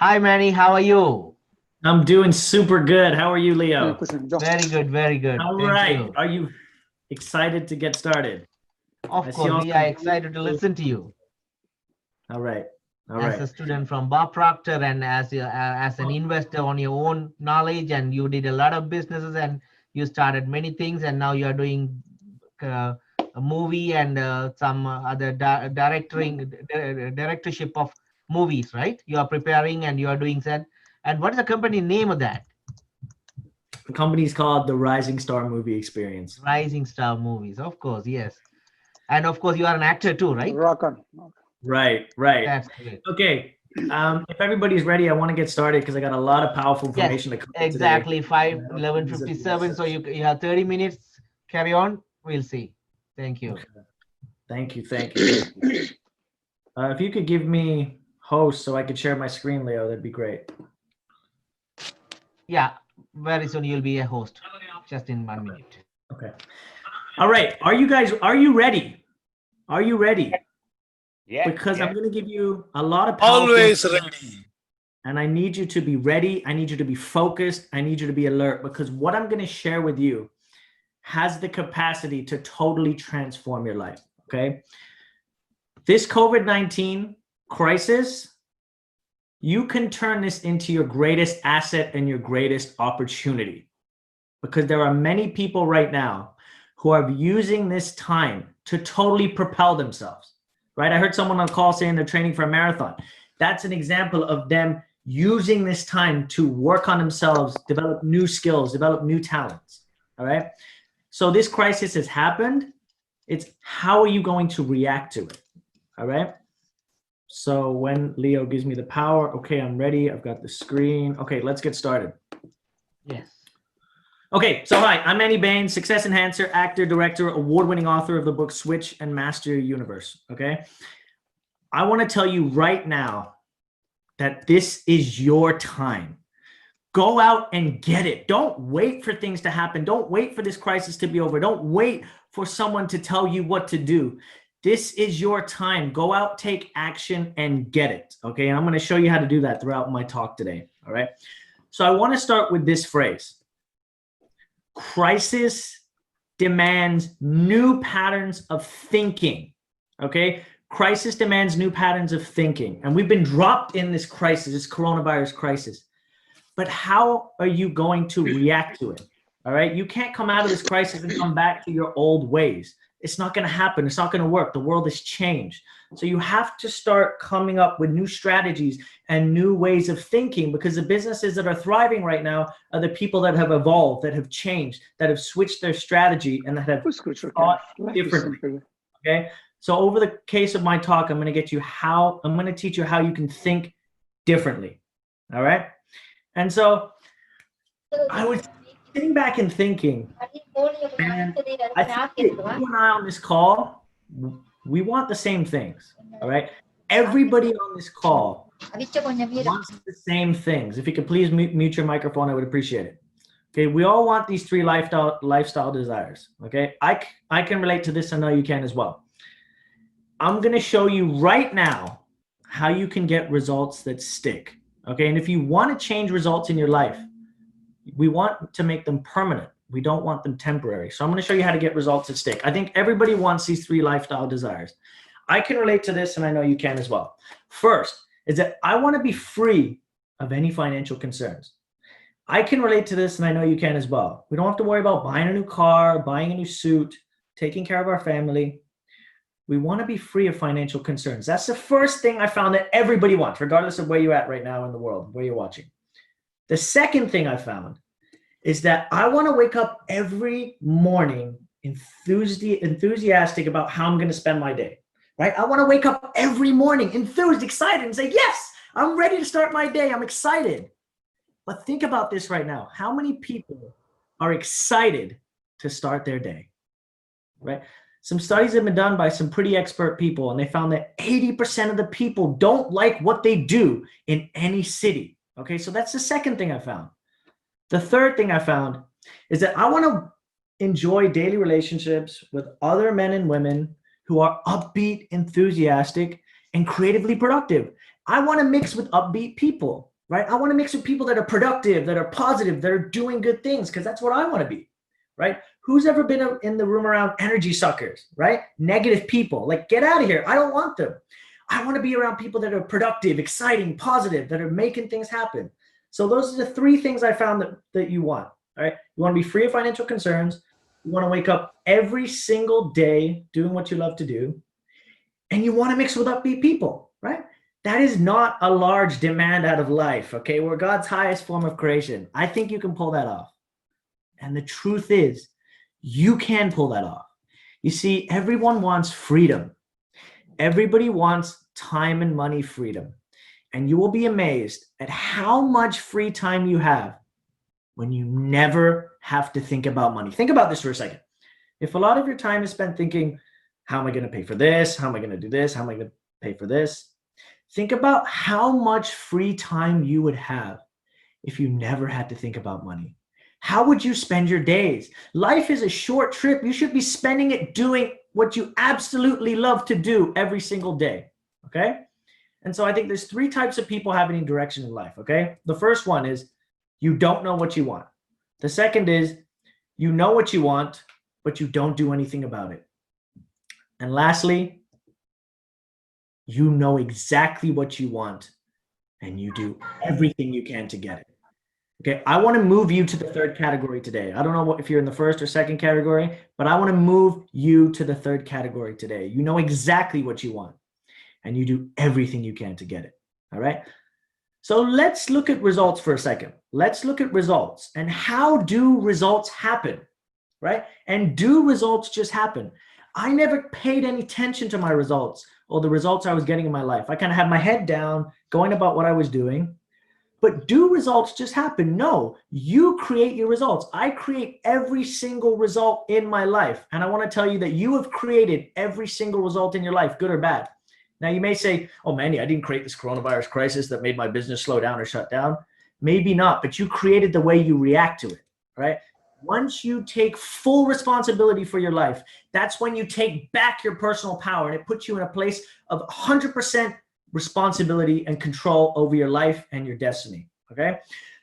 Hi, Manny. How are you? I'm doing super good. How are you, Leo? Very good, very good. All Thank right. you. Are you excited to get started? I Of see course, all we are some excited to beautiful. listen to you All right. All as right. a student from Bob Proctor and as an investor on your own knowledge. And you did a lot of businesses and you started many things. And now you are doing uh, a movie and some other directorship of movies, right? You are preparing and you are doing that. And what is the company name of that? The company's called the Rising Star Movie Experience. Rising Star Movies, of course, yes. And of course, you are an actor too, right? Rock on. Right. Right. That's great. Okay. If everybody's ready, I want to get started because I got a lot of powerful Yes, information to cover today. exactly. 5:11:57. So you have 30 minutes. Carry on. We'll see. Thank you. Okay. Thank you. Thank you. Thank you. If you could give me host so I could share my screen, Leo, that'd be great. Yeah, very soon you'll be a host. Just in 1 minute. Okay. All right. Are you ready? Are you ready? Yeah. Because yeah. I'm going to give you a lot of powerful Always information, ready. and I need you to be ready. I need you to be focused. I need you to be alert because what I'm going to share with you has the capacity to totally transform your life. Okay. This COVID-19 crisis, you can turn this into your greatest asset and your greatest opportunity because there are many people right now who are using this time to totally propel themselves, right? I heard someone on the call saying they're training for a marathon. That's an example of them using this time to work on themselves, develop new skills, develop new talents, all right? So this crisis has happened. It's how are you going to react to it, all right? So when Leo gives me the power, okay, I'm ready. I've got the screen. Okay, let's get started. Yes. Okay, so hi, I'm Manny Bains, success enhancer, actor, director, award-winning author of the book Switch and Master Your Universe, okay? I want to tell you right now that this is your time. Go out and get it. Don't wait for things to happen. Don't wait for this crisis to be over. Don't wait for someone to tell you what to do. This is your time. Go out, take action, and get it, okay? And I'm going to show you how to do that throughout my talk today, all right? So I want to start with this phrase. Crisis demands new patterns of thinking, okay? Crisis demands new patterns of thinking. And we've been dropped in this crisis, this coronavirus crisis. But how are you going to react to it? All right? You can't come out of this crisis and come back to your old ways. It's not going to happen. It's not going to work. The world has changed. So you have to start coming up with new strategies and new ways of thinking because the businesses that are thriving right now are the people that have evolved, that have changed, that have switched their strategy and that have thought differently. Okay? So over the case of my talk, I'm going to teach you how you can think differently. All right? And so I was sitting back and thinking, and I think that you and I on this call, we want the same things, all right? Everybody on this call wants the same things. If you could please mute your microphone, I would appreciate it. Okay, we all want these three lifestyle desires, okay? I can relate to this, I know you can as well. I'm gonna show you right now how you can get results that stick, okay? And if you wanna change results in your life, we want to make them permanent. We don't want them temporary. So I'm going to show you how to get results that stick. I think everybody wants these three lifestyle desires. I can relate to this, and I know you can as well. First is that I want to be free of any financial concerns. I can relate to this, and I know you can as well. We don't have to worry about buying a new car, buying a new suit, taking care of our family. We want to be free of financial concerns. That's the first thing I found that everybody wants, regardless of where you're at right now in the world, where you're watching. The second thing I found is that I want to wake up every morning enthusiastic about how I'm going to spend my day, right? I want to wake up every morning enthused, excited, and say, yes, I'm ready to start my day. I'm excited. But think about this right now. How many people are excited to start their day, right? Some studies have been done by some pretty expert people, and they found that 80% of the people don't like what they do in any city. Okay, so that's the second thing I found. The third thing I found is that I want to enjoy daily relationships with other men and women who are upbeat, enthusiastic, and creatively productive. I want to mix with upbeat people. right? I want to mix with people that are productive, that are positive, that are doing good things, because that's what I want to be, right? Who's ever been in the room around energy suckers, right? Negative people, like, get out of here. I don't want them. I want to be around people that are productive, exciting, positive, that are making things happen. So those are the three things I found that you want, all right? You want to be free of financial concerns. You want to wake up every single day doing what you love to do. And you want to mix with upbeat people, right? That is not a large demand out of life, okay? We're God's highest form of creation. I think you can pull that off. And the truth is, you can pull that off. You see, everyone wants freedom. Everybody wants time and money freedom. And you will be amazed at how much free time you have when you never have to think about money. Think about this for a second. If a lot of your time is spent thinking, how am I going to pay for this? How am I going to do this? How am I going to pay for this? Think about how much free time you would have if you never had to think about money. How would you spend your days? Life is a short trip. You should be spending it doing what you absolutely love to do every single day, okay? And so I think there's three types of people having any direction in life, okay? The first one is you don't know what you want. The second is you know what you want, but you don't do anything about it. And lastly, you know exactly what you want and you do everything you can to get it. Okay, I want to move you to the third category today. I don't know if you're in the first or second category, but I want to move you to the third category today. You know exactly what you want and you do everything you can to get it. All right. So let's look at results for a second. Let's look at results and how do results happen, right? And do results just happen? I never paid any attention to my results or the results I was getting in my life. I kind of had my head down, going about what I was doing. But do results just happen? No, you create your results. I create every single result in my life. And I want to tell you that you have created every single result in your life, good or bad. Now you may say, oh, Manny, I didn't create this coronavirus crisis that made my business slow down or shut down. Maybe not, but you created the way you react to it, right? Once you take full responsibility for your life, that's when you take back your personal power and it puts you in a place of 100% responsibility and control over your life and your destiny, okay?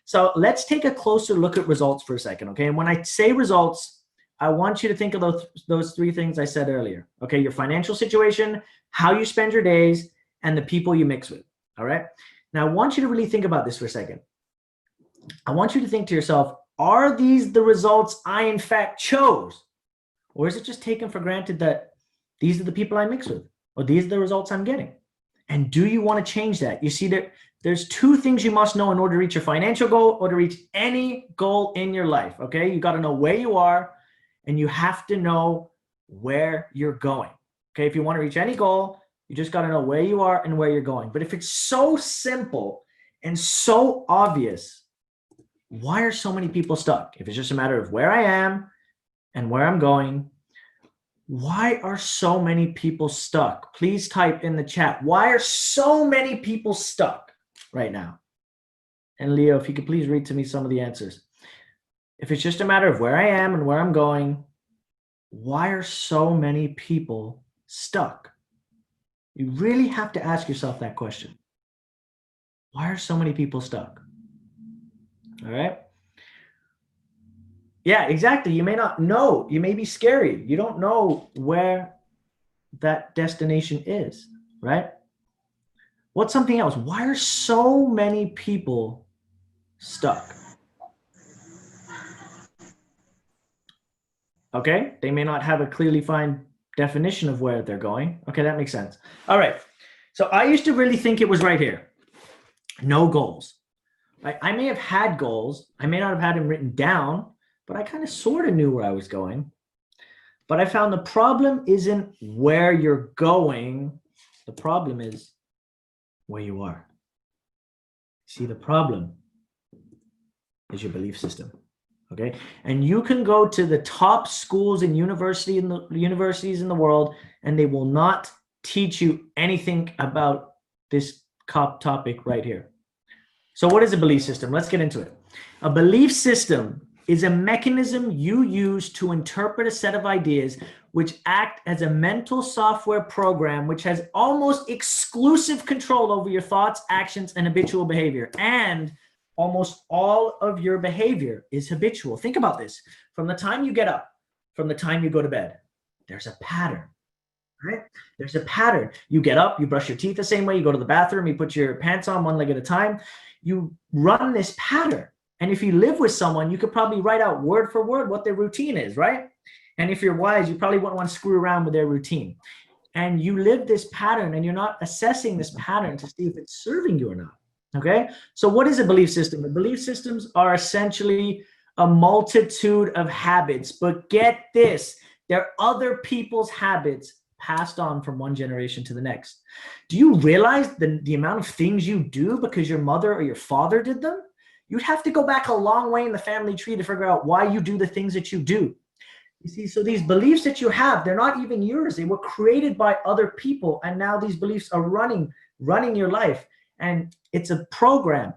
So let's take a closer look at results for a second, okay? And when I say results, I want you to think of those three things I said earlier, okay? Your financial situation, how you spend your days, and the people you mix with, all right? Now, I want you to really think about this for a second. I want you to think to yourself, are these the results I in fact chose? Or is it just taken for granted that these are the people I mix with, or these are the results I'm getting? And do you want to change that? You see that there's two things you must know in order to reach your financial goal or to reach any goal in your life, okay? You got to know where you are and you have to know where you're going, okay? If you want to reach any goal, you just got to know where you are and where you're going. But if it's so simple and so obvious, why are so many people stuck? If it's just a matter of where I am and where I'm going, why are so many people stuck? Please type in the chat. Why are so many people stuck right now? And Leo, if you could please read to me some of the answers. If it's just a matter of where I am and where I'm going, why are so many people stuck? You really have to ask yourself that question. Why are so many people stuck? All right. Yeah, exactly. You may not know. You may be scary. You don't know where that destination is, right? What's something else? Why are so many people stuck? Okay, they may not have a clearly defined definition of where they're going. Okay, that makes sense. All right. So I used to really think it was right here. No goals. Right? I may have had goals. I may not have had them written down, but I kind of sort of knew where I was going. But I found the problem isn't where you're going. The problem is where you are. See, the problem is your belief system. Okay. And you can go to the top schools and universities in the world, and they will not teach you anything about this topic right here. So what is a belief system? Let's get into it. A belief system is a mechanism you use to interpret a set of ideas which act as a mental software program which has almost exclusive control over your thoughts, actions, and habitual behavior. And almost all of your behavior is habitual. Think about this. From the time you get up, from the time you go to bed, there's a pattern, right? There's a pattern. You get up, you brush your teeth the same way, you go to the bathroom, you put your pants on one leg at a time. You run this pattern. And if you live with someone, you could probably write out word for word what their routine is, right? And if you're wise, you probably wouldn't want to screw around with their routine. And you live this pattern and you're not assessing this pattern to see if it's serving you or not, okay? So what is a belief system? The belief systems are essentially a multitude of habits, but get this, they're other people's habits passed on from one generation to the next. Do you realize the amount of things you do because your mother or your father did them? You'd have to go back a long way in the family tree to figure out why you do the things that you do. You see, so these beliefs that you have, they're not even yours. They were created by other people. And now these beliefs are running your life. And it's a program.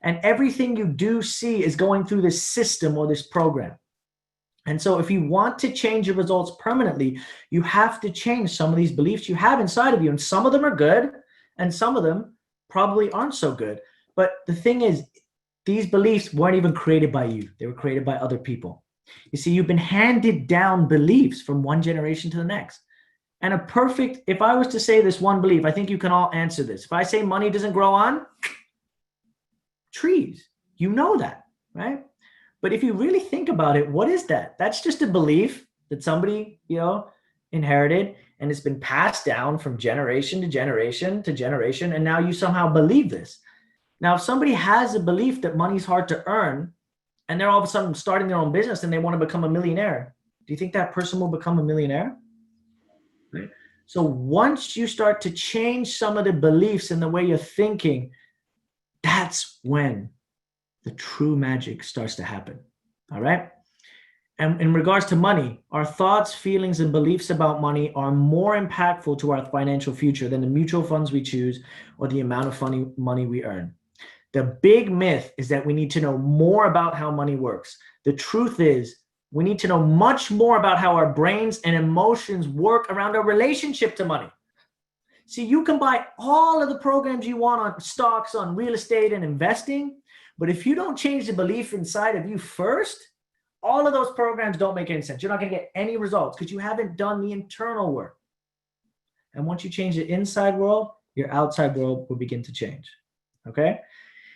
And everything you do see is going through this system or this program. And so if you want to change your results permanently, you have to change some of these beliefs you have inside of you. And some of them are good, and some of them probably aren't so good. But the thing is, these beliefs weren't even created by you. They were created by other people. You see, you've been handed down beliefs from one generation to the next. And if I was to say this one belief, I think you can all answer this. If I say money doesn't grow on trees, you know that, right? But if you really think about it, what is that? That's just a belief that somebody, inherited, and it's been passed down from generation to generation to generation. And now you somehow believe this. Now, if somebody has a belief that money's hard to earn, and they're all of a sudden starting their own business and they want to become a millionaire, do you think that person will become a millionaire? Right? So once you start to change some of the beliefs and the way you're thinking, that's when the true magic starts to happen. All right? And in regards to money, our thoughts, feelings, and beliefs about money are more impactful to our financial future than the mutual funds we choose or the amount of money we earn. The big myth is that we need to know more about how money works. The truth is, we need to know much more about how our brains and emotions work around our relationship to money. See, you can buy all of the programs you want on stocks, on real estate, and investing, but if you don't change the belief inside of you first, all of those programs don't make any sense. You're not going to get any results because you haven't done the internal work. And once you change the inside world, your outside world will begin to change. Okay?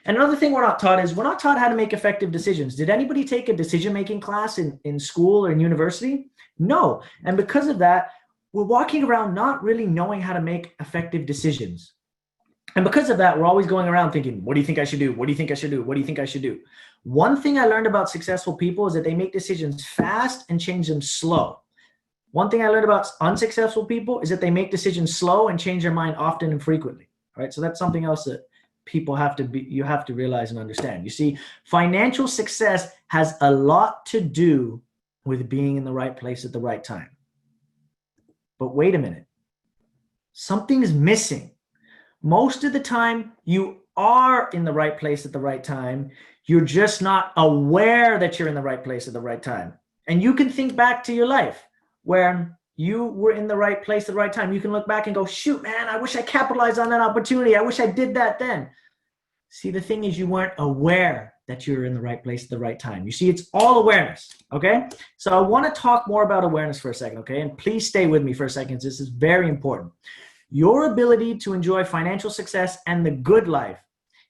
And another thing we're not taught is we're not taught how to make effective decisions. Did anybody take a decision-making class in school or in university? No. And because of that, we're walking around not really knowing how to make effective decisions. And because of that, we're always going around thinking, what do you think I should do? What do you think I should do? What do you think I should do? One thing I learned about successful people is that they make decisions fast and change them slow. One thing I learned about unsuccessful people is that they make decisions slow and change their mind often and frequently. Right? So that's something else that you have to realize and understand. You see, financial success has a lot to do with being in the right place at the right time. But wait a minute, something is missing. Most of the time you are in the right place at the right time. You're just not aware that you're in the right place at the right time. And you can think back to your life where you were in the right place at the right time. You can look back and go, shoot, man, I wish I capitalized on that opportunity. I wish I did that then. See, the thing is you weren't aware that you're in the right place at the right time. You see, it's all awareness, okay? So I want to talk more about awareness for a second, okay? And please stay with me for a second. This is very important. Your ability to enjoy financial success and the good life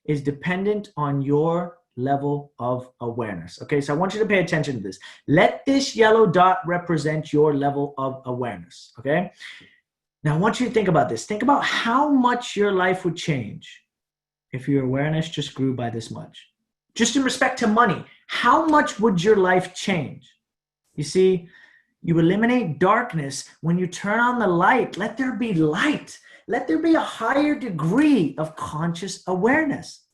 is dependent on your level of awareness, okay? So I want you to pay attention to this. Let this yellow dot represent your level of awareness, okay? Now I want you to think about this. Think about how much your life would change if your awareness just grew by this much. Just in respect to money, how much would your life change? You see, you eliminate darkness when you turn on the light. Let there be light. Let there be a higher degree of conscious awareness.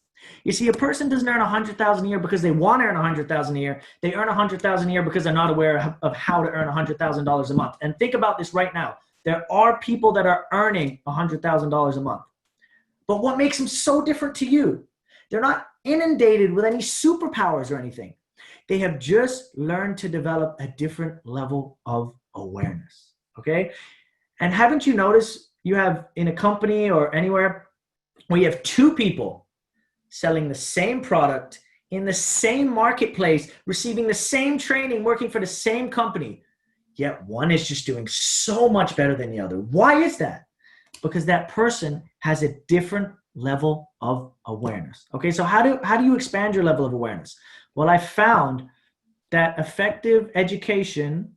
You see, a person doesn't earn $100,000 a year because they want to earn $100,000 a year. They earn $100,000 a year because they're not aware of how to earn $100,000 a month. And think about this right now. There are people that are earning $100,000 a month. But what makes them so different to you? They're not inundated with any superpowers or anything. They have just learned to develop a different level of awareness. Okay. And haven't you noticed you have in a company or anywhere where you have two people selling the same product in the same marketplace, receiving the same training, working for the same company, yet one is just doing so much better than the other? Why is that? Because that person has a different level of awareness. Okay, so how do you expand your level of awareness? Well, I found that effective education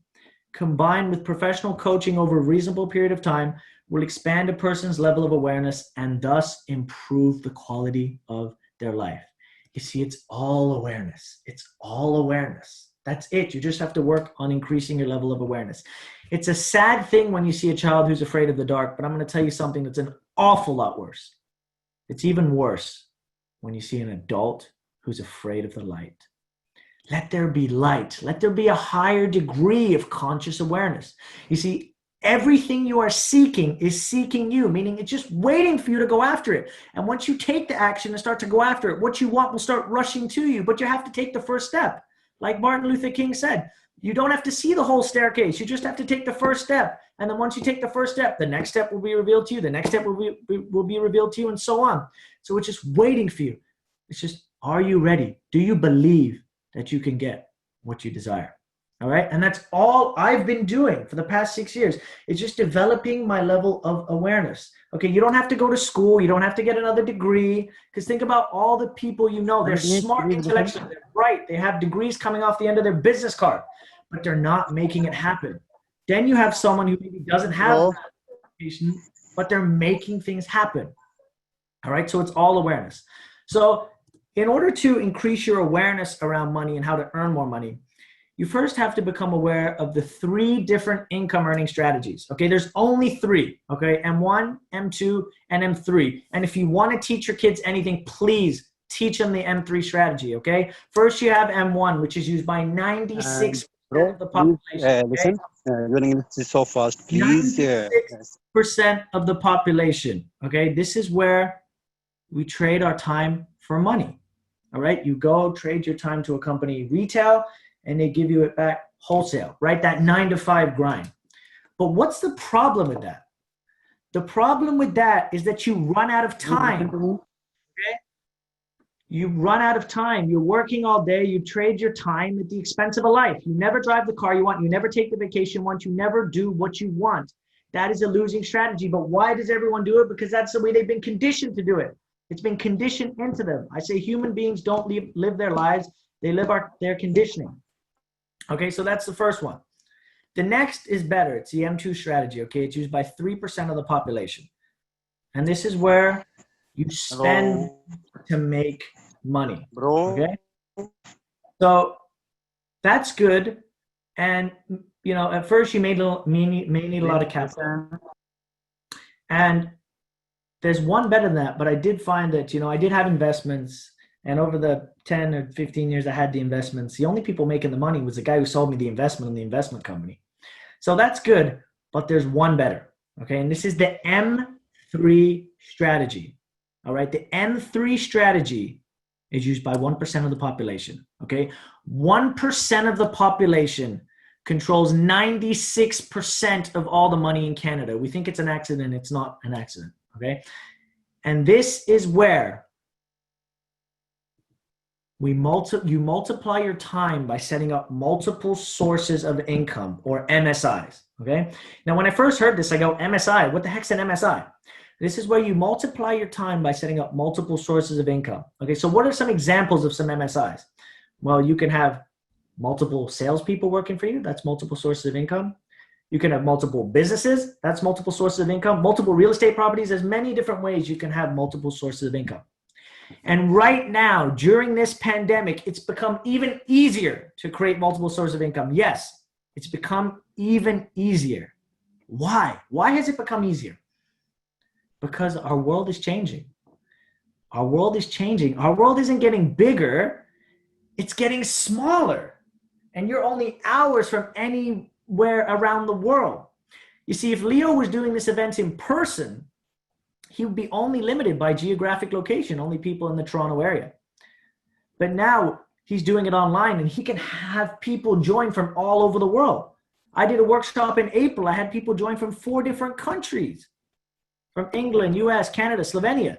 combined with professional coaching over a reasonable period of time will expand a person's level of awareness and thus improve the quality of their life. You see, it's all awareness. It's all awareness. That's it. You just have to work on increasing your level of awareness. It's a sad thing when you see a child who's afraid of the dark, but I'm going to tell you something that's an awful lot worse. It's even worse when you see an adult who's afraid of the light. Let there be light. Let there be a higher degree of conscious awareness. You see, everything you are seeking is seeking you, meaning it's just waiting for you to go after it. And once you take the action and start to go after it, what you want will start rushing to you, but you have to take the first step. Like Martin Luther King said, you don't have to see the whole staircase. You just have to take the first step. And then once you take the first step, the next step will be revealed to you. The next step will be revealed to you, and so on. So it's just waiting for you. It's just, are you ready? Do you believe that you can get what you desire? All right. And that's all I've been doing for the past 6 years. It's just developing my level of awareness. Okay. You don't have to go to school. You don't have to get another degree, because think about all the people you know. They're smart intellectually. They're bright. They have degrees coming off the end of their business card, but they're not making it happen. Then you have someone who maybe doesn't have education, but they're making things happen. All right. So it's all awareness. So in order to increase your awareness around money and how to earn more money, you first have to become aware of the 3 different income earning strategies. Okay, there's only 3. Okay, M1, M2, and M3. And if you want to teach your kids anything, please teach them the M3 strategy. Okay, first you have M1, which is used by 96% of the population. Listen, your English is so fast. Please. 96% of the population. Okay, this is where we trade our time for money. All right, you go trade your time to a company retail, and they give you it back wholesale, right? That 9 to 5 grind. But what's the problem with that? The problem with that is that you run out of time. Okay? You run out of time. You're working all day. You trade your time at the expense of a life. You never drive the car you want. You never take the vacation you want. You never do what you want. That is a losing strategy. But why does everyone do it? Because that's the way they've been conditioned to do it. It's been conditioned into them. I say human beings don't live their lives. They live their conditioning. Okay, so that's the first one. The next is better. It's the M2 strategy. Okay, it's used by 3% of the population. And this is where you spend to make money. Okay, so that's good. And, you know, at first you may need a lot of capital. And there's one better than that, but I did find that, you know, I did have investments, and over the 10 or 15 years I had the investments, the only people making the money was the guy who sold me the investment in the investment company. So that's good, but there's one better. Okay, and this is the M3 strategy. All right, the M3 strategy is used by 1% of the population. Okay, 1% of the population controls 96% of all the money in Canada. We think it's an accident. It's not an accident. Okay, and this is where you multiply your time by setting up multiple sources of income, or MSIs. Okay, now when I first heard this, I go, MSI, what the heck's an MSI? This is where you multiply your time by setting up multiple sources of income. Okay, so what are some examples of some MSIs? Well, you can have multiple salespeople working for you. That's multiple sources of income. You can have multiple businesses. That's multiple sources of income. Multiple real estate properties. There's many different ways you can have multiple sources of income. And right now, during this pandemic, it's become even easier to create multiple sources of income. Yes, it's become even easier. Why? Why has it become easier? Because our world is changing. Our world is changing. Our world isn't getting bigger. It's getting smaller. And you're only hours from anywhere around the world. You see, if Leo was doing this event in person, he would be only limited by geographic location, only people in the Toronto area. But now he's doing it online, and he can have people join from all over the world. I did a workshop in April. I had people join from 4 different countries, from England, US, Canada, Slovenia.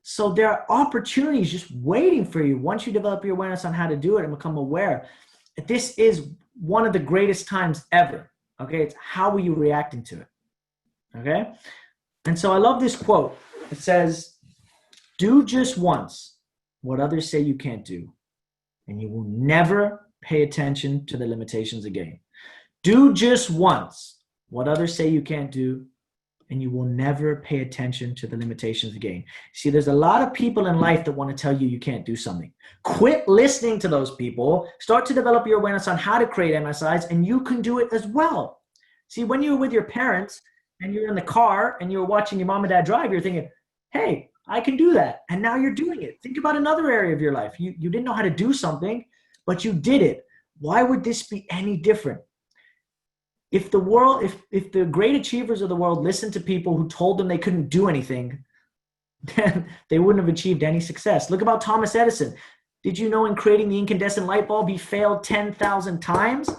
So there are opportunities just waiting for you once you develop your awareness on how to do it and become aware. This is one of the greatest times ever. Okay, it's how are you reacting to it? Okay, and so I love this quote. It says, "Do just once what others say you can't do, and you will never pay attention to the limitations again." Do just once what others say you can't do, and you will never pay attention to the limitations again. See, there's a lot of people in life that want to tell you you can't do something. Quit listening to those people. Start to develop your awareness on how to create MSIs, and you can do it as well. See, when you're with your parents and you're in the car and you're watching your mom and dad drive, you're thinking, hey, I can do that. And now you're doing it. Think about another area of your life. You didn't know how to do something, but you did it. Why would this be any different? If the world, if the great achievers of the world listened to people who told them they couldn't do anything, then they wouldn't have achieved any success. Look about Thomas Edison. Did you know in creating the incandescent light bulb, he failed 10,000 times?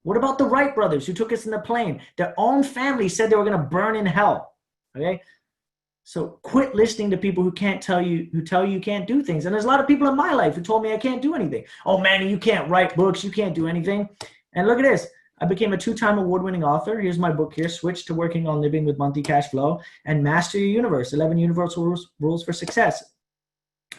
What about the Wright brothers who took us in the plane? Their own family said they were going to burn in hell. Okay? So quit listening to people who tell you can't do things. And there's a lot of people in my life who told me I can't do anything. Oh, Manny, you can't write books. You can't do anything. And look at this. I became a 2-time award-winning author. Here's my book here, Switch to Working on Living with Monthly Cash Flow, and Master Your Universe, 11 Universal Rules for Success.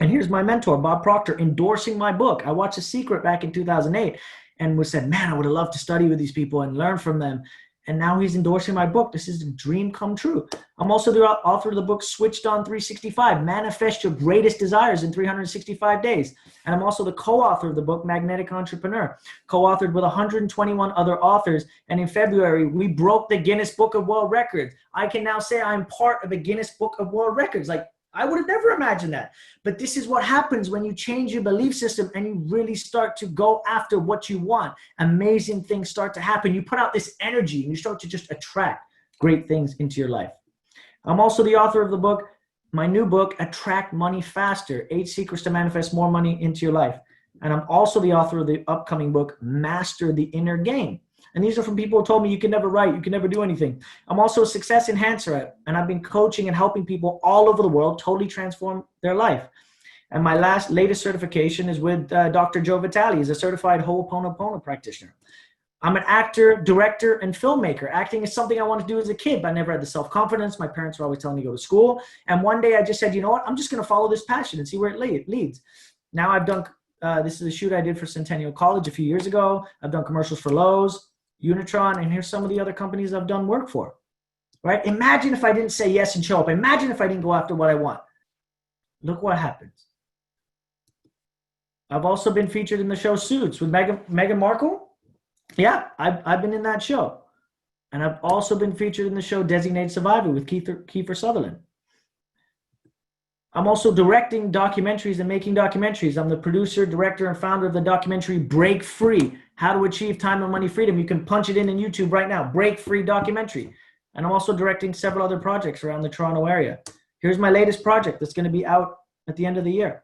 And here's my mentor, Bob Proctor, endorsing my book. I watched The Secret back in 2008 and said, man, I would have loved to study with these people and learn from them. And now he's endorsing my book. This is a dream come true. I'm also the author of the book Switched on 365, Manifest Your Greatest Desires in 365 Days. And I'm also the co-author of the book Magnetic Entrepreneur, co-authored with 121 other authors. And in February, we broke the Guinness Book of World Records. I can now say I'm part of the Guinness Book of World Records. Like, I would have never imagined that. But this is what happens when you change your belief system and you really start to go after what you want. Amazing things start to happen. You put out this energy and you start to just attract great things into your life. I'm also the author of the book, my new book, Attract Money Faster, 8 Secrets to Manifest More Money into Your Life. And I'm also the author of the upcoming book, Master the Inner Game. And these are from people who told me you can never write, you can never do anything. I'm also a success enhancer, and I've been coaching and helping people all over the world totally transform their life. And my latest certification is with Dr. Joe Vitale. He's a certified Ho'oponopono practitioner. I'm an actor, director, and filmmaker. Acting is something I wanted to do as a kid, but I never had the self-confidence. My parents were always telling me to go to school. And one day I just said, you know what? I'm just going to follow this passion and see where it leads. Now I've done, this is a shoot I did for Centennial College a few years ago. I've done commercials for Lowe's, Unitron, and here's some of the other companies I've done work for, right? Imagine if I didn't say yes and show up. Imagine if I didn't go after what I want. Look what happens. I've also been featured in the show Suits with Meghan Markle. Yeah, I've been in that show. And I've also been featured in the show Designated Survivor with Kiefer Sutherland. I'm also directing documentaries and making documentaries. I'm the producer, director, and founder of the documentary Break Free, How to Achieve Time and Money Freedom. You can punch it in YouTube right now, Break Free documentary. And I'm also directing several other projects around the Toronto area. Here's my latest project that's going to be out at the end of the year.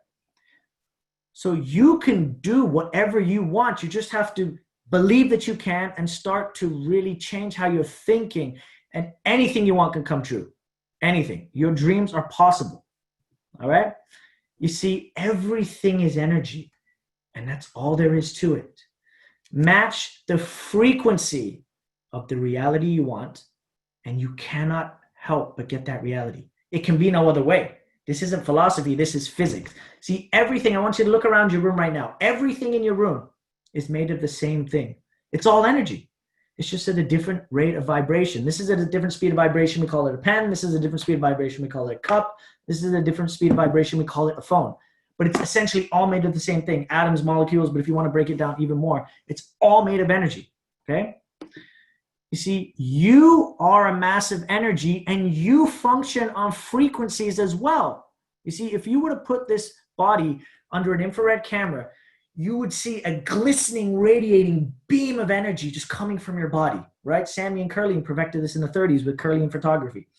So you can do whatever you want. You just have to believe that you can and start to really change how you're thinking. And anything you want can come true. Anything. Your dreams are possible. All right. You see, everything is energy, and that's all there is to it. Match the frequency of the reality you want, and you cannot help but get that reality. It can be no other way. This isn't philosophy. This is physics. See, everything, I want you to look around your room right now. Everything in your room is made of the same thing. It's all energy. It's just at a different rate of vibration. This is at a different speed of vibration. We call it a pen. This is a different speed of vibration. We call it a cup. This is a different speed of vibration. We call it a phone. But it's essentially all made of the same thing. Atoms, molecules. But if you want to break it down even more, it's all made of energy. Okay? You see, you are a massive energy and you function on frequencies as well. You see, if you were to put this body under an infrared camera, you would see a glistening, radiating beam of energy just coming from your body, right? Sammy and Curly perfected this in the 30s with Curly photography.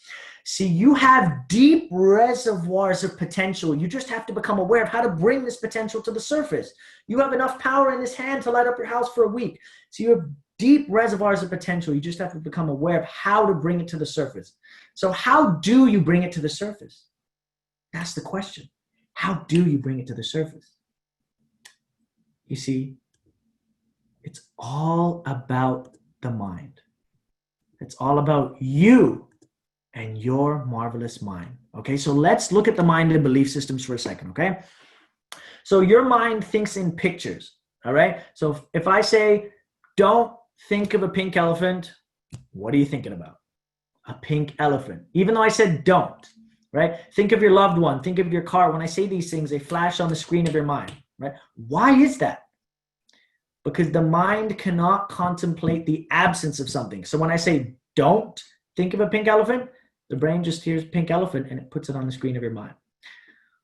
See, you have deep reservoirs of potential. You just have to become aware of how to bring this potential to the surface. You have enough power in this hand to light up your house for a week. So you have deep reservoirs of potential. You just have to become aware of how to bring it to the surface. So how do you bring it to the surface? That's the question. How do you bring it to the surface? You see, it's all about the mind. It's all about you and your marvelous mind. Okay, so let's look at the mind and belief systems for a second, okay? So your mind thinks in pictures, all right? So if I say, don't think of a pink elephant, what are you thinking about? A pink elephant. Even though I said don't, right? Think of your loved one, think of your car. When I say these things, they flash on the screen of your mind, right? Why is that? Because the mind cannot contemplate the absence of something. So when I say don't think of a pink elephant, the brain just hears pink elephant and it puts it on the screen of your mind.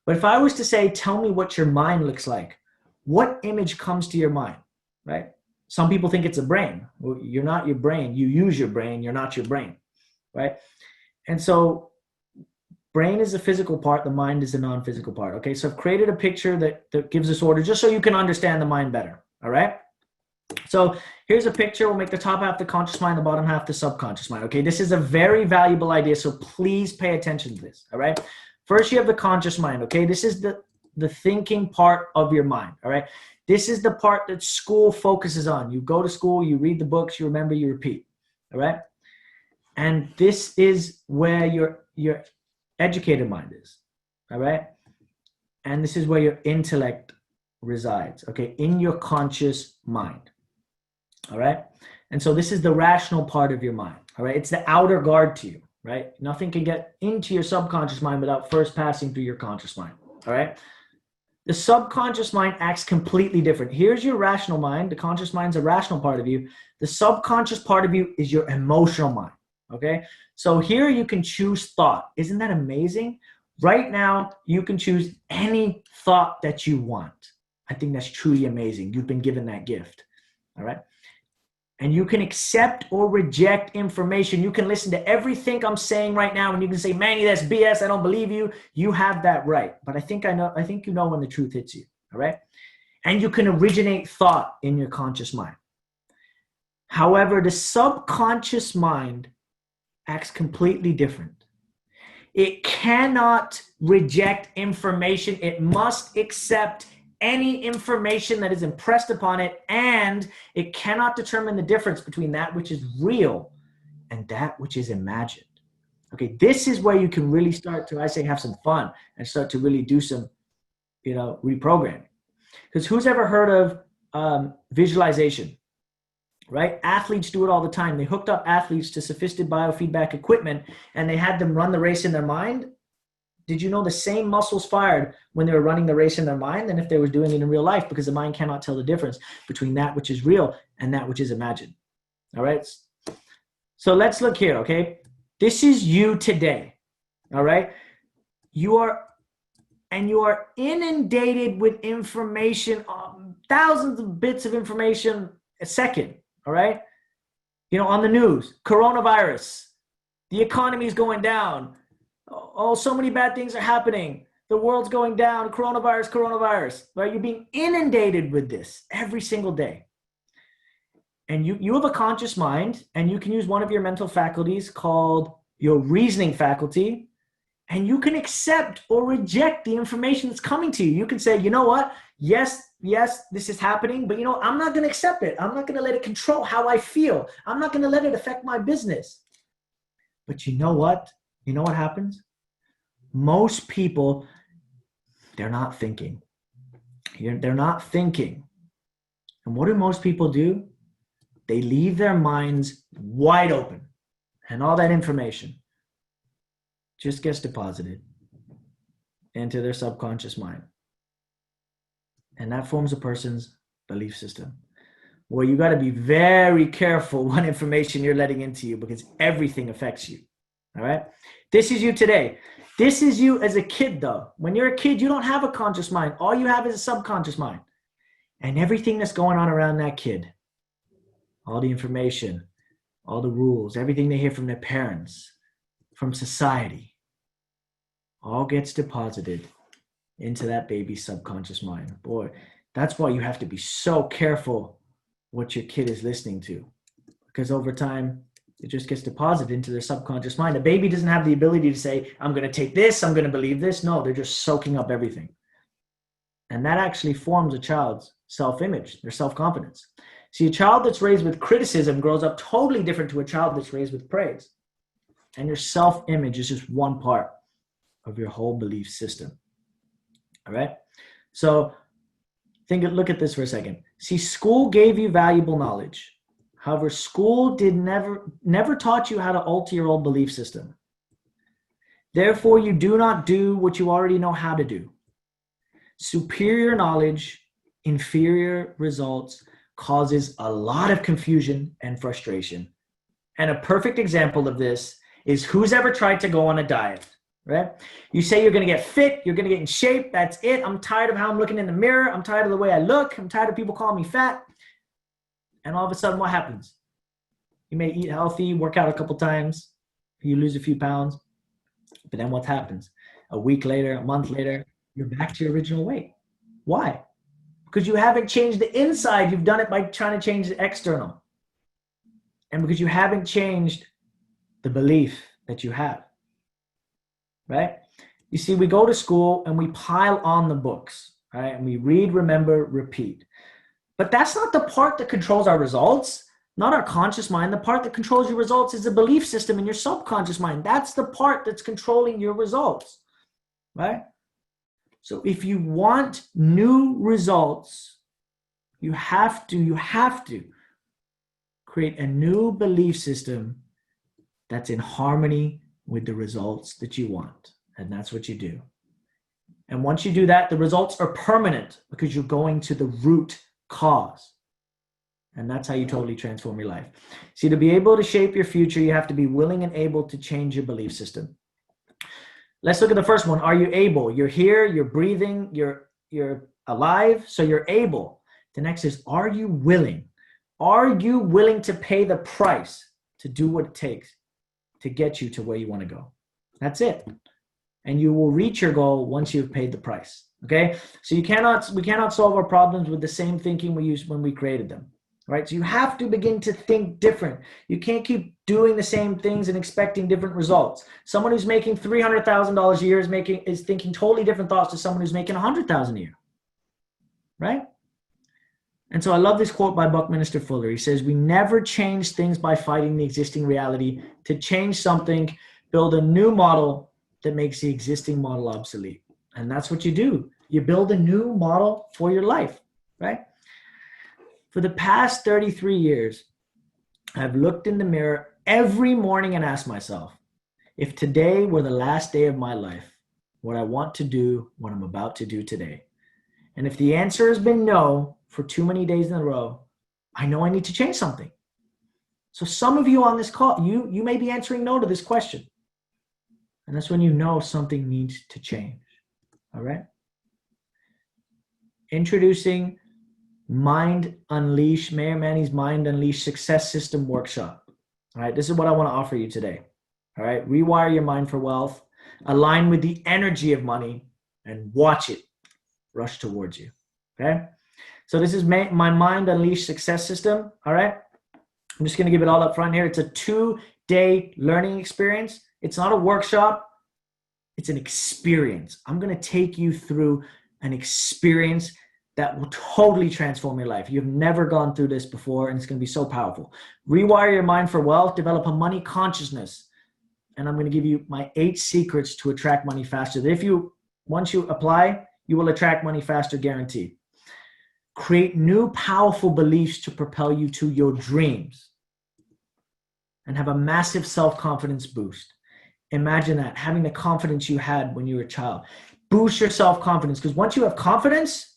But if I was to say, tell me what your mind looks like, what image comes to your mind, right? Some people think it's a brain. Well, you're not your brain. You use your brain. You're not your brain, right? And so brain is the physical part. The mind is the non-physical part, okay? So I've created a picture that gives us order just so you can understand the mind better, all right? So here's a picture. We'll make the top half the conscious mind, the bottom half the subconscious mind. Okay, this is a very valuable idea, so please pay attention to this. All right. First, you have the conscious mind. Okay, this is the thinking part of your mind. All right. This is the part that school focuses on. You go to school, you read the books, you remember, you repeat. All right. And this is where your educated mind is. All right. And this is where your intellect resides. Okay, in your conscious mind. All right. And so this is the rational part of your mind. All right. It's the outer guard to you, right? Nothing can get into your subconscious mind without first passing through your conscious mind. All right. The subconscious mind acts completely different. Here's your rational mind. The conscious mind's a rational part of you. The subconscious part of you is your emotional mind. Okay. So here you can choose thought. Isn't that amazing? Right now, you can choose any thought that you want. I think that's truly amazing. You've been given that gift. All right. And you can accept or reject information. You can listen to everything I'm saying right now, and you can say, Manny, that's BS. I don't believe you. You have that right. But I think you know when the truth hits you. All right. And you can originate thought in your conscious mind. However, the subconscious mind acts completely different. It cannot reject information. It must accept any information that is impressed upon it, and it cannot determine the difference between that which is real and that which is imagined. Okay, this is where you can really start to, I say, have some fun and start to really do some, reprogramming. Because who's ever heard of visualization, right? Athletes do it all the time. They hooked up athletes to sophisticated biofeedback equipment, and they had them run the race in their mind. Did you know the same muscles fired when they were running the race in their mind than if they were doing it in real life? Because the mind cannot tell the difference between that which is real and that which is imagined. All right. So let's look here. Okay. This is you today. All right. You are inundated with information, thousands of bits of information a second. All right. On the news, coronavirus, the economy is going down. Oh, so many bad things are happening. The world's going down. Coronavirus, right? You're being inundated with this every single day. And you have a conscious mind, and you can use one of your mental faculties called your reasoning faculty, and you can accept or reject the information that's coming to you. You can say, you know what? Yes, this is happening, but I'm not going to accept it. I'm not going to let it control how I feel. I'm not going to let it affect my business. But you know what? You know what happens? Most people, they're not thinking. They're not thinking. And what do most people do? They leave their minds wide open. And all that information just gets deposited into their subconscious mind. And that forms a person's belief system. Well, you got to be very careful what information you're letting into you, because everything affects you. All right. This is you today. This is you as a kid, though. When you're a kid, you don't have a conscious mind. All you have is a subconscious mind. And everything that's going on around that kid, all the information, all the rules, everything they hear from their parents, from society all gets deposited into that baby's subconscious mind. Boy, that's why you have to be so careful what your kid is listening to, because over time, it just gets deposited into their subconscious mind. A baby doesn't have the ability to say, I'm going to take this, I'm going to believe this. No, they're just soaking up everything. And that actually forms a child's self-image, their self-confidence. See, a child that's raised with criticism grows up totally different to a child that's raised with praise. And your self-image is just one part of your whole belief system. All right? So look at this for a second. See, school gave you valuable knowledge. However, school never taught you how to alter your old belief system. Therefore, you do not do what you already know how to do. Superior knowledge, inferior results causes a lot of confusion and frustration. And a perfect example of this is who's ever tried to go on a diet, right? You say you're going to get fit, you're going to get in shape, that's it. I'm tired of how I'm looking in the mirror. I'm tired of the way I look. I'm tired of people calling me fat. And all of a sudden, what happens? You may eat healthy, work out a couple times, you lose a few pounds, but then what happens? A week later, a month later, you're back to your original weight. Why? Because you haven't changed the inside. You've done it by trying to change the external. And because you haven't changed the belief that you have, right? You see, we go to school and we pile on the books, right? And we read, remember, repeat. But that's not the part that controls our results, not our conscious mind. The part that controls your results is the belief system in your subconscious mind. That's the part that's controlling your results, right? So if you want new results, you have to create a new belief system that's in harmony with the results that you want. And that's what you do. And once you do that, the results are permanent because you're going to the root cause. And that's how you totally transform your life. See, to be able to shape your future, you have to be willing and able to change your belief system. Let's look at the first one. Are you able? You're here, you're breathing, you're alive, so you're able. The next is, are you willing? Are you willing to pay the price to do what it takes to get you to where you want to go? That's it. And you will reach your goal once you've paid the price. Okay? So we cannot solve our problems with the same thinking we used when we created them. Right? So you have to begin to think different. You can't keep doing the same things and expecting different results. Someone who's making $300,000 a year is thinking totally different thoughts to someone who's making $100,000 a year. Right? And so I love this quote by Buckminster Fuller. He says, we never change things by fighting the existing reality. To change something, build a new model that makes the existing model obsolete. And that's what you do. You build a new model for your life, right? For the past 33 years, I've looked in the mirror every morning and asked myself, if today were the last day of my life, would I want to do what I'm about to do today? And if the answer has been no for too many days in a row, I know I need to change something. So some of you on this call, you may be answering no to this question. And that's when you know something needs to change. All right? Introducing Mayor Manny's Mind Unleashed Success System Workshop. All right, this is what I want to offer you today. All right, rewire your mind for wealth, align with the energy of money, and watch it rush towards you. Okay, so this is my Mind Unleashed Success System. All right, I'm just going to give it all up front here. It's a 2-day learning experience. It's not a workshop. It's an experience. I'm going to take you through an experience that will totally transform your life. You've never gone through this before, and it's going to be so powerful. Rewire your mind for wealth, develop a money consciousness. And I'm going to give you my 8 secrets to attract money faster. Once you apply, you will attract money faster, guaranteed. Create new powerful beliefs to propel you to your dreams. And have a massive self-confidence boost. Imagine that, having the confidence you had when you were a child. Boost your self-confidence, because once you have confidence,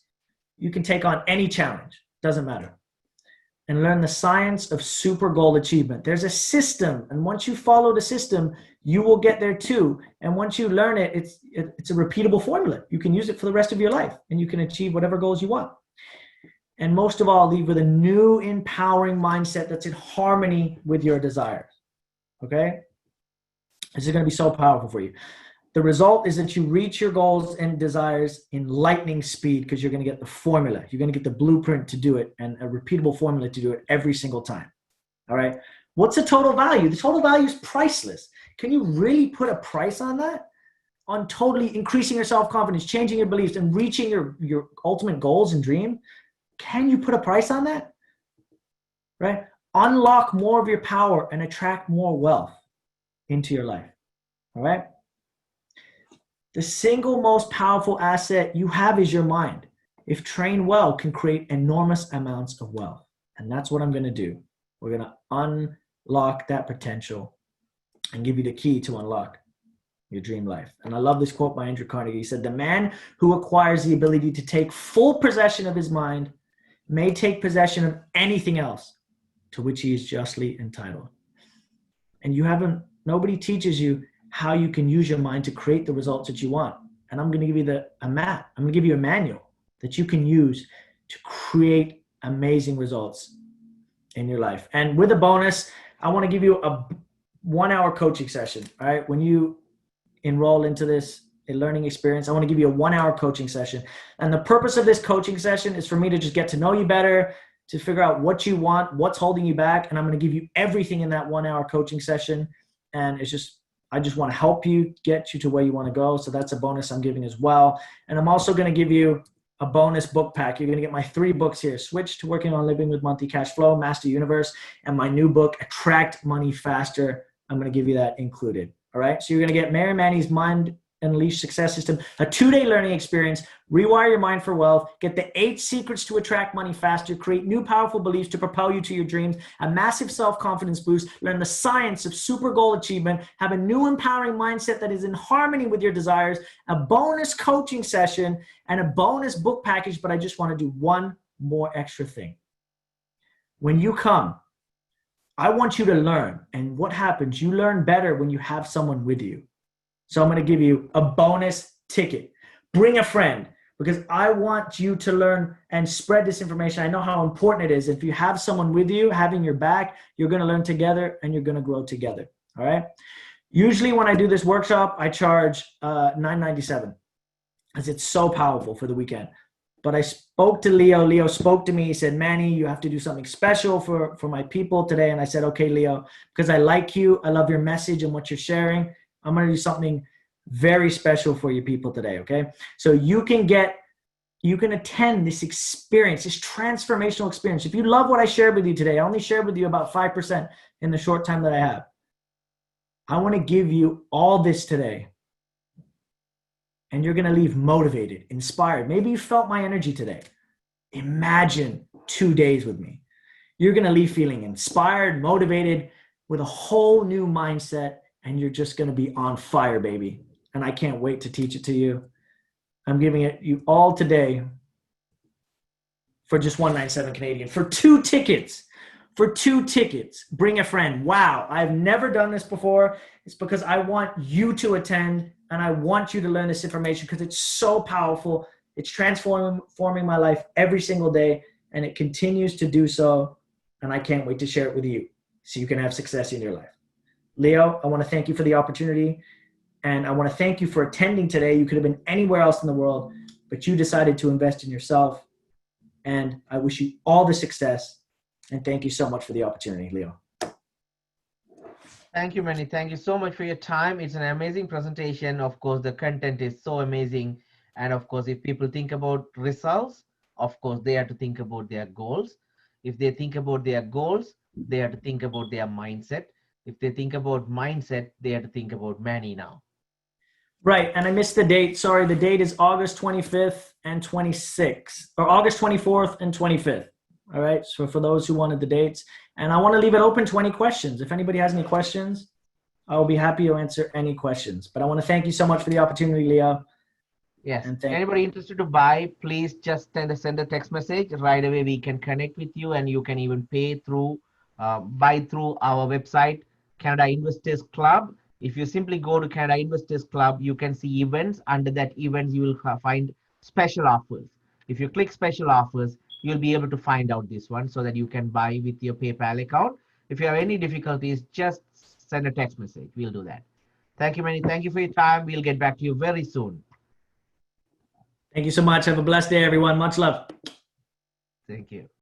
you can take on any challenge. Doesn't matter. And learn the science of super goal achievement. There's a system, and once you follow the system, you will get there too. And once you learn it, it's a repeatable formula. You can use it for the rest of your life, and you can achieve whatever goals you want. And most of all, leave with a new empowering mindset that's in harmony with your desires. Okay? This is going to be so powerful for you. The result is that you reach your goals and desires in lightning speed because you're going to get the formula. You're going to get the blueprint to do it and a repeatable formula to do it every single time. All right. What's the total value? The total value is priceless. Can you really put a price on that? On totally increasing your self-confidence, changing your beliefs, and reaching your ultimate goals and dream? Can you put a price on that? Right? Unlock more of your power and attract more wealth into your life. All right? The single most powerful asset you have is your mind. If trained well, can create enormous amounts of wealth. And that's what I'm going to do. We're going to unlock that potential and give you the key to unlock your dream life. And I love this quote by Andrew Carnegie. He said, "The man who acquires the ability to take full possession of his mind may take possession of anything else to which he is justly entitled." And nobody teaches you how you can use your mind to create the results that you want. And I'm going to give you a map. I'm going to give you a manual that you can use to create amazing results in your life. And with a bonus, I want to give you a 1-hour coaching session. All right. When you enroll into this learning experience, I want to give you a 1-hour coaching session. And the purpose of this coaching session is for me to just get to know you better, to figure out what you want, what's holding you back. And I'm going to give you everything in that 1-hour coaching session. And I just want to help you get you to where you want to go. So that's a bonus I'm giving as well. And I'm also going to give you a bonus book pack. You're going to get my 3 books here: Switch to Working on Living with Monthly Cash Flow, Master Universe, and my new book, Attract Money Faster. I'm going to give you that included. All right. So you're going to get Mary Manny's Mind Unleashed Success System, a 2-day learning experience, rewire your mind for wealth, get the 8 secrets to attract money faster, create new powerful beliefs to propel you to your dreams, a massive self-confidence boost, learn the science of super goal achievement, have a new empowering mindset that is in harmony with your desires, a bonus coaching session, and a bonus book package. But I just want to do one more extra thing. When you come, I want you to learn. And what happens? You learn better when you have someone with you. So I'm going to give you a bonus ticket. Bring a friend, because I want you to learn and spread this information. I know how important it is. If you have someone with you, having your back, you're going to learn together and you're going to grow together. All right. Usually when I do this workshop, I charge $9.97 because it's so powerful for the weekend. But I spoke to Leo. Leo spoke to me. He said, "Manny, you have to do something special for my people today." And I said, "Okay, Leo, because I like you. I love your message and what you're sharing. I'm going to do something very special for you people today." Okay. So you can attend this experience, this transformational experience. If you love what I shared with you today, I only shared with you about 5% in the short time that I have. I want to give you all this today. And you're going to leave motivated, inspired. Maybe you felt my energy today. Imagine 2 days with me. You're going to leave feeling inspired, motivated, with a whole new mindset. And you're just going to be on fire, baby. And I can't wait to teach it to you. I'm giving it you all today for just $197 Canadian. For 2 tickets. For 2 tickets. Bring a friend. Wow. I've never done this before. It's because I want you to attend and I want you to learn this information because it's so powerful. It's transforming my life every single day, and it continues to do so. And I can't wait to share it with you so you can have success in your life. Leo, I want to thank you for the opportunity, and I want to thank you for attending today. You could have been anywhere else in the world, but you decided to invest in yourself, and I wish you all the success, and thank you so much for the opportunity, Leo. Thank you, Manny. Thank you so much for your time. It's an amazing presentation. Of course, the content is so amazing. And of course, if people think about results, of course, they have to think about their goals. If they think about their goals, they have to think about their mindset. If they think about mindset, they have to think about Manny now. Right. And I missed the date. Sorry. The date is August 25th and 26th, or August 24th and 25th. All right. So for those who wanted the dates, and I want to leave it open to any questions. If anybody has any questions, I will be happy to answer any questions. But I want to thank you so much for the opportunity, Leo. Yes. And anybody interested to buy, please just send a text message right away. We can connect with you, and you can even pay through, buy through our website, Canada Investors Club. If you simply go to Canada Investors Club, you can see events. Under that events, you will find special offers. If you click special offers, you'll be able to find out this one so that you can buy with your PayPal account. If you have any difficulties, just send a text message. We'll do that. Thank you, Manny. Thank you for your time. We'll get back to you very soon. Thank you so much. Have a blessed day, everyone. Much love. Thank you.